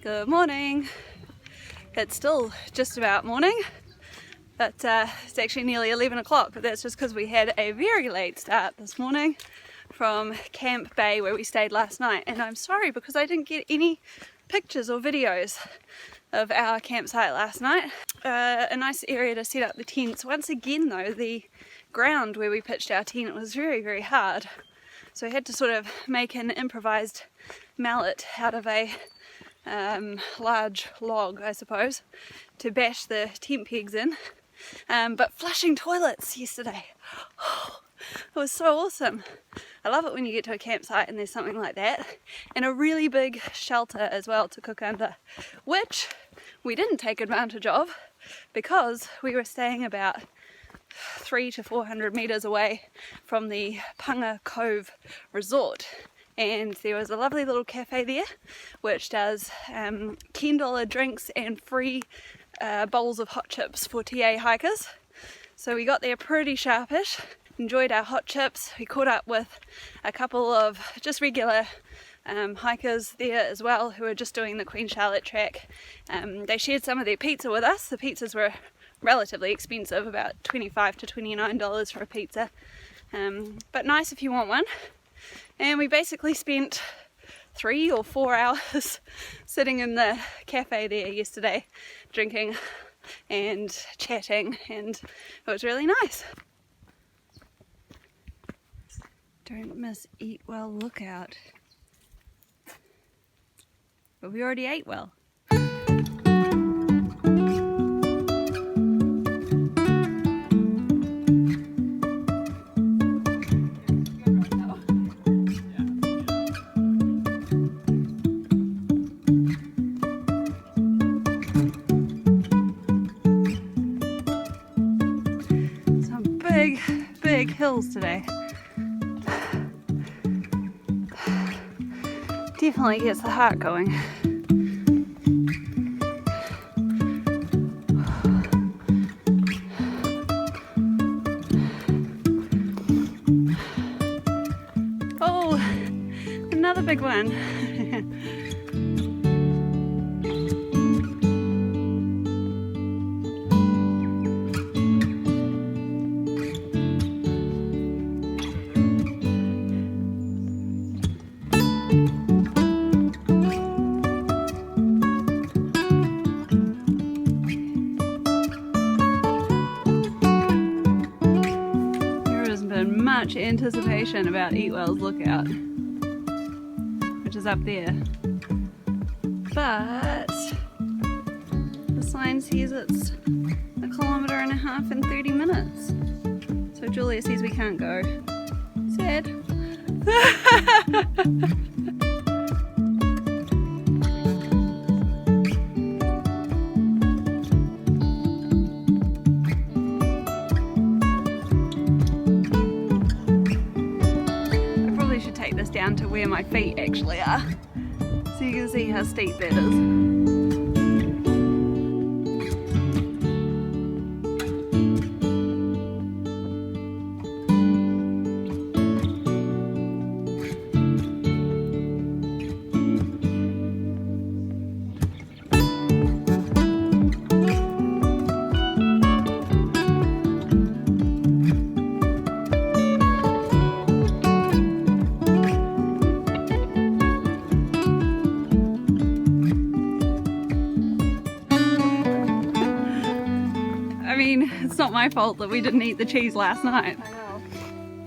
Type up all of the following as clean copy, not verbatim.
Good morning. It's still just about morning, but it's actually nearly 11 o'clock, but that's just because we had a very late start this morning from Camp Bay where we stayed last night, and I'm sorry because I didn't get any pictures or videos of our campsite last night. A nice area to set up the tents. Once again though, the ground where we pitched our tent was very hard, so we had to sort of make an improvised mallet out of a large log, I suppose, to bash the tent pegs in. But flushing toilets yesterday, it was so awesome. I love it when you get to a campsite and there's something like that, and a really big shelter as well to cook under, which we didn't take advantage of because we were staying about 300 to 400 meters away from the Punga Cove resort, and there was a lovely little cafe there which does $10 drinks and free bowls of hot chips for TA hikers. So we got there pretty sharpish, enjoyed our hot chips. We caught up with a couple of just regular hikers there as well who were just doing the Queen Charlotte track. They shared some of their pizza with us. The pizzas were relatively expensive, about $25 to $29 for a pizza, but nice if you want one. And we basically spent 3 or 4 hours sitting in the cafe there yesterday, drinking and chatting, and it was really nice. Don't miss Eat Well Lookout. But we already ate well. Big hills today. Definitely gets the heart going. Oh, another big one. Much anticipation about Eat Well's Lookout, which is up there, but the sign says it's 1.5 kilometers in 30 minutes, so Julia says we can't go. Sad. Down to where my feet actually are, so you can see how steep that is. It's not my fault that we didn't eat the cheese last night. I know.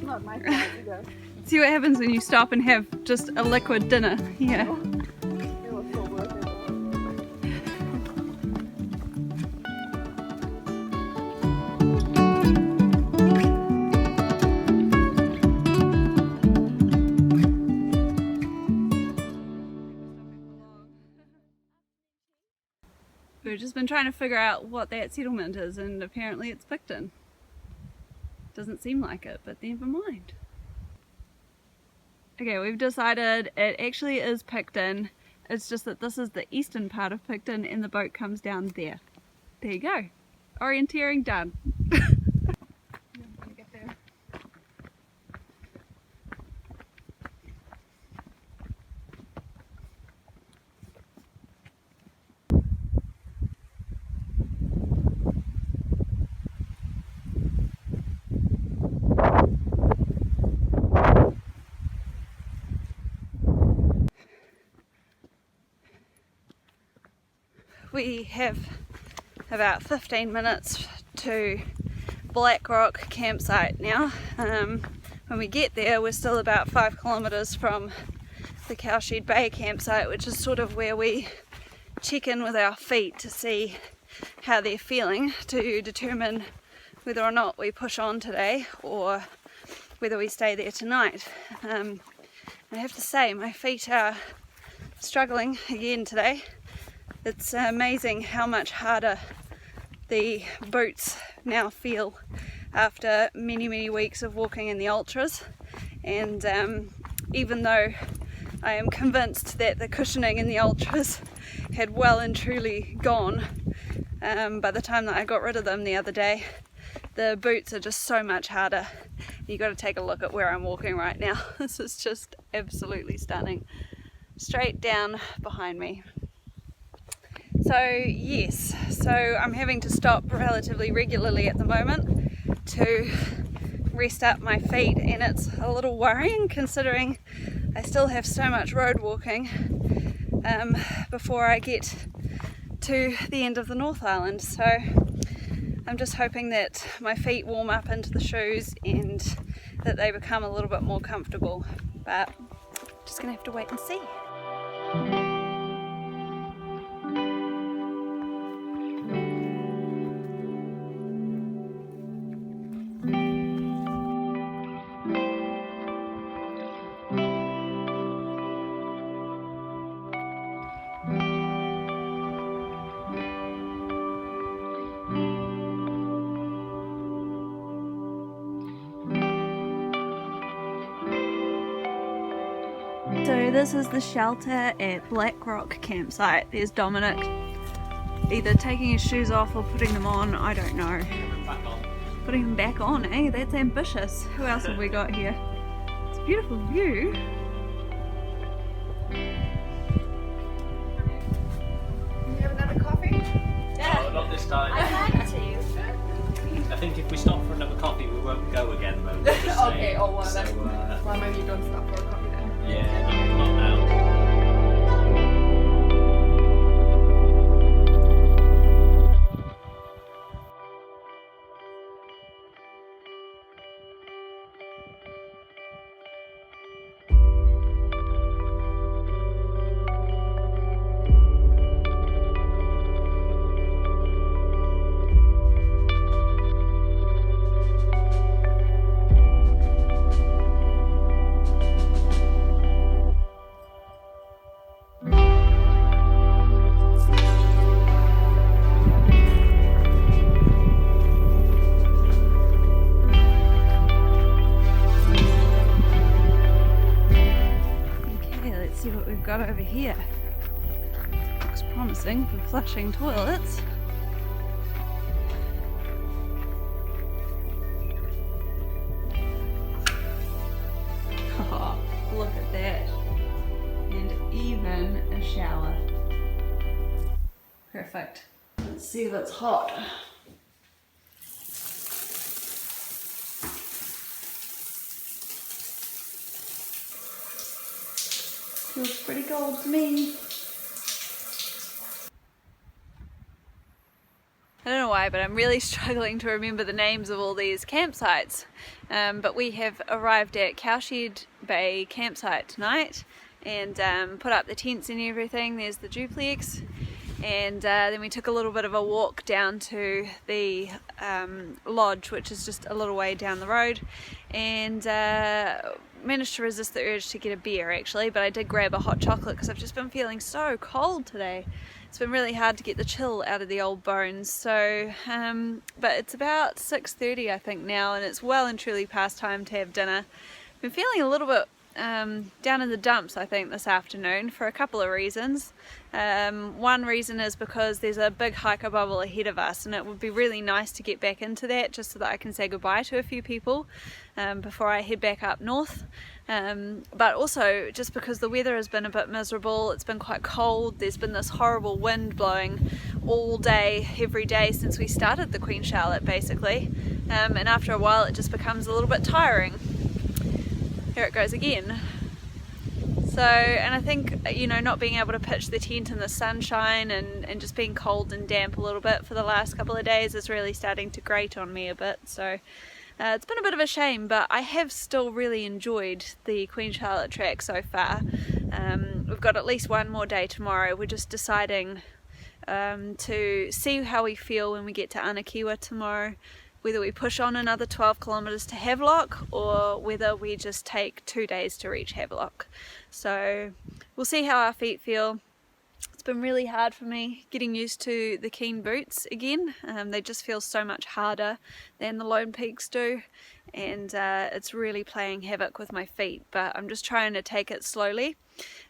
Not my fault either. See what happens when you stop and have just a liquid dinner. Yeah. It was so worth it. We've just been trying to figure out what that settlement is, and apparently it's Picton. Doesn't seem like it, but never mind. Okay, we've decided it actually is Picton. It's just that this is the eastern part of Picton and the boat comes down there. There you go. Orienteering done. we have about 15 minutes to Black Rock campsite now. When we get there, we're still about 5 kilometers from the Cowshed Bay campsite, which is sort of where we check in with our feet to see how they're feeling, to determine whether or not we push on today or whether we stay there tonight. I have to say, my feet are struggling again today. It's amazing how much harder the boots now feel after many weeks of walking in the ultras, and even though I am convinced that the cushioning in the ultras had well and truly gone by the time that I got rid of them the other day, the boots are just so much harder. You got to take a look at where I'm walking right now. This is just absolutely stunning. Straight down behind me. So yes, so I'm having to stop relatively regularly at the moment to rest up my feet, and it's a little worrying considering I still have so much road walking before I get to the end of the North Island. So I'm just hoping that my feet warm up into the shoes and that they become a little bit more comfortable, but just gonna have to wait and see. So this is the shelter at Black Rock campsite. There's Dominic either taking his shoes off or putting them on, I don't know. Putting them back on, eh? That's ambitious. Who else have we got here? It's a beautiful view. You have another coffee? No, not this time. I'd like to. I think if we stop for another coffee, we won't go again. Though. We'll just Okay, stay. oh well, So, well, maybe you don't stop for a coffee then. yeah, no, not now. See what we've got over here. Looks promising for flushing toilets. Oh, look at that. And even a shower. Perfect. Let's see if it's hot. Feels pretty cold to me. I don't know why, but I'm really struggling to remember the names of all these campsites. But we have arrived at Cowshed Bay campsite tonight and put up the tents and everything. There's the duplex. And then we took a little bit of a walk down to the lodge, which is just a little way down the road, and managed to resist the urge to get a beer actually, but I did grab a hot chocolate because I've just been feeling so cold today. It's been really hard to get the chill out of the old bones. So but it's about 6:30 I think now, and it's well and truly past time to have dinner. I've been feeling a little bit down in the dumps I think this afternoon for a couple of reasons. One reason is because there's a big hiker bubble ahead of us, and it would be really nice to get back into that just so that I can say goodbye to a few people before I head back up north. But also just because the weather has been a bit miserable. It's been quite cold. There's been this horrible wind blowing all day every day since we started the Queen Charlotte basically, and after a while it just becomes a little bit tiring. Here it goes again. So, and I think, you know, not being able to pitch the tent in the sunshine and just being cold and damp a little bit for the last couple of days is really starting to grate on me a bit. So it's been a bit of a shame, but I have still really enjoyed the Queen Charlotte track so far. We've got at least one more day tomorrow. We're just deciding to see how we feel when we get to Anakiwa tomorrow, whether we push on another 12 kilometers to Havelock or whether we just take 2 days to reach Havelock. So we'll see how our feet feel. It's been really hard for me getting used to the Keen boots again. They just feel so much harder than the Lone Peaks do, and it's really playing havoc with my feet, but I'm just trying to take it slowly.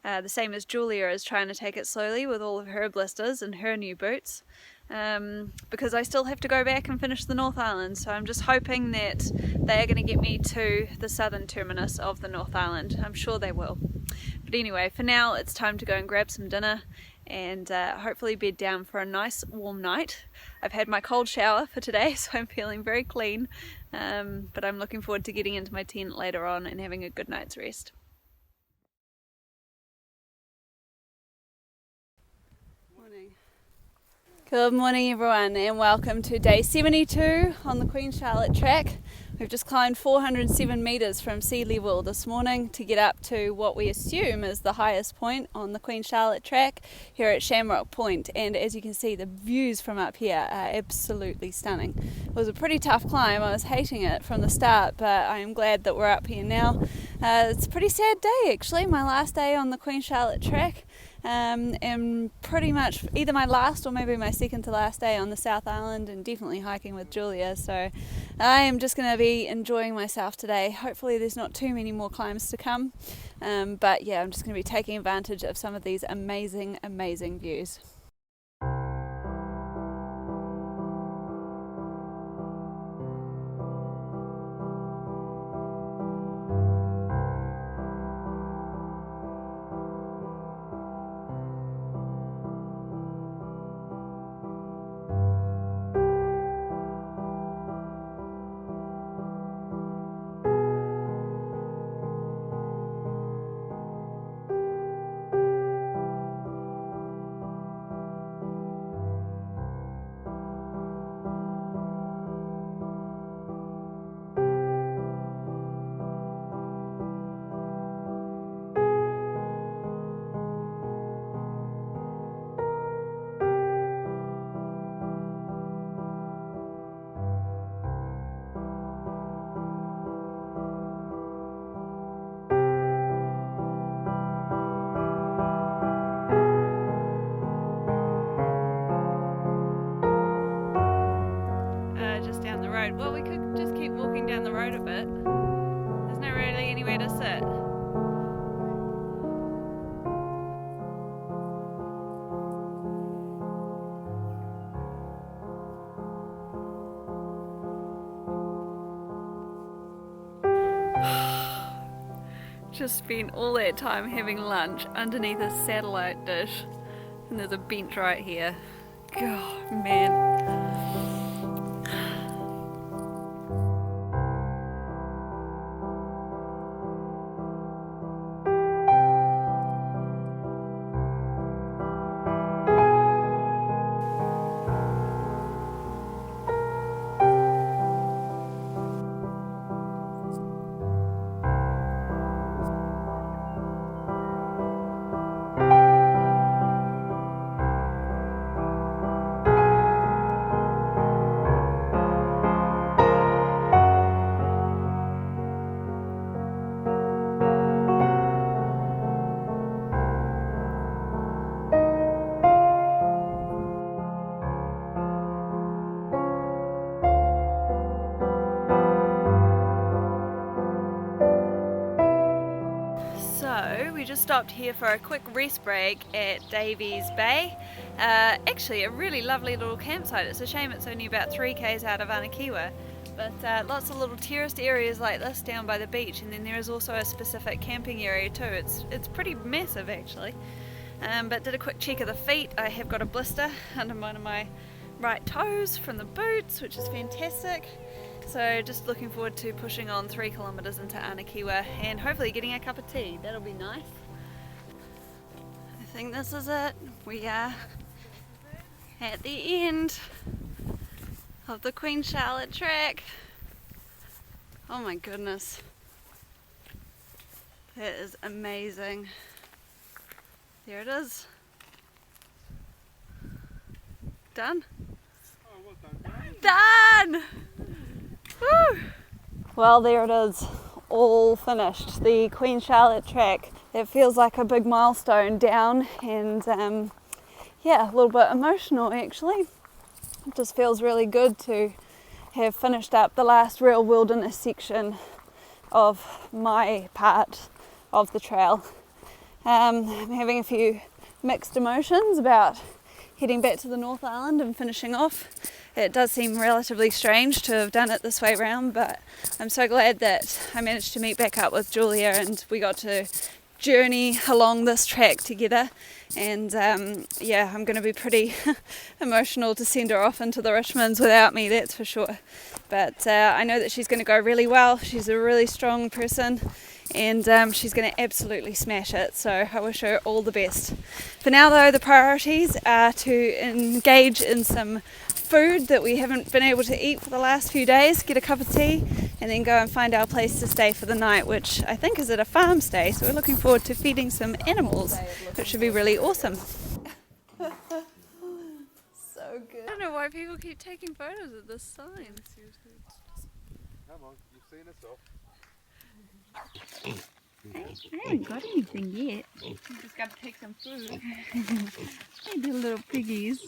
The same as Julia is trying to take it slowly with all of her blisters and her new boots, because I still have to go back and finish the North Island. So I'm just hoping that they are going to get me to the southern terminus of the North Island. I'm sure they will. But anyway, for now it's time to go and grab some dinner and hopefully bed down for a nice warm night. I've had my cold shower for today, so I'm feeling very clean, but I'm looking forward to getting into my tent later on and having a good night's rest. Good morning everyone, and welcome to day 72 on the Queen Charlotte track. We've just climbed 407 metres from sea level this morning to get up to what we assume is the highest point on the Queen Charlotte track here at Shamrock Point, and as you can see, the views from up here are absolutely stunning. It was a pretty tough climb. I was hating it from the start, but I am glad that we're up here now. It's a pretty sad day actually, my last day on the Queen Charlotte track. And pretty much either my last or maybe my second to last day on the South Island, and definitely hiking with Julia. So I am just going to be enjoying myself today. Hopefully there's not too many more climbs to come, but yeah, I'm just going to be taking advantage of some of these amazing views. Well, we could just keep walking down the road a bit. There's not really anywhere to sit. Just spent all that time having lunch underneath a satellite dish, and there's a bench right here. God, man. Stopped here for a quick rest break at Davies Bay. Actually a really lovely little campsite. It's a shame it's only about 3 k's out of Anakiwa, but lots of little terraced areas like this down by the beach, and then there is also a specific camping area too. It's pretty massive actually, but did a quick check of the feet. I have got a blister under one of my right toes from the boots, which is fantastic. So just looking forward to pushing on 3 kilometers into Anakiwa and hopefully getting a cup of tea. That'll be nice. think this is it. We are at the end of the Queen Charlotte track. Oh my goodness. That is amazing. There it is. Done? Oh, well done, Done! Woo! Well, there it is, all finished. The Queen Charlotte track. It feels like a big milestone down, and yeah, a little bit emotional actually. It just feels really good to have finished up the last real wilderness section of my part of the trail. I'm having a few mixed emotions about heading back to the North Island and finishing off. It does seem relatively strange to have done it this way round, but I'm so glad that I managed to meet back up with Julia and we got to journey along this track together. And yeah, I'm going to be pretty emotional to send her off into the Richmonds without me, that's for sure. But I know that she's going to go really well. She's a really strong person, and she's going to absolutely smash it, so I wish her all the best. For now though, the priorities are to engage in some food that we haven't been able to eat for the last few days, get a cup of tea, and then go and find our place to stay for the night, which I think is at a farm stay, so we're looking forward to feeding some animals, which should be really awesome. So good. I don't know why people keep taking photos of this sign. Come on, you've seen us off. I haven't got anything yet. Just gotta take some food. Hey, the little piggies.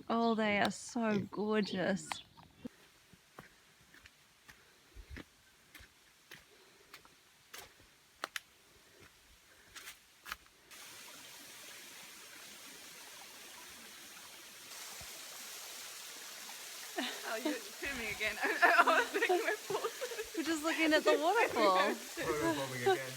Oh, they are so gorgeous. Oh, you're filming again. I was making my photo. We're just looking at the waterfall. Photo bombing again.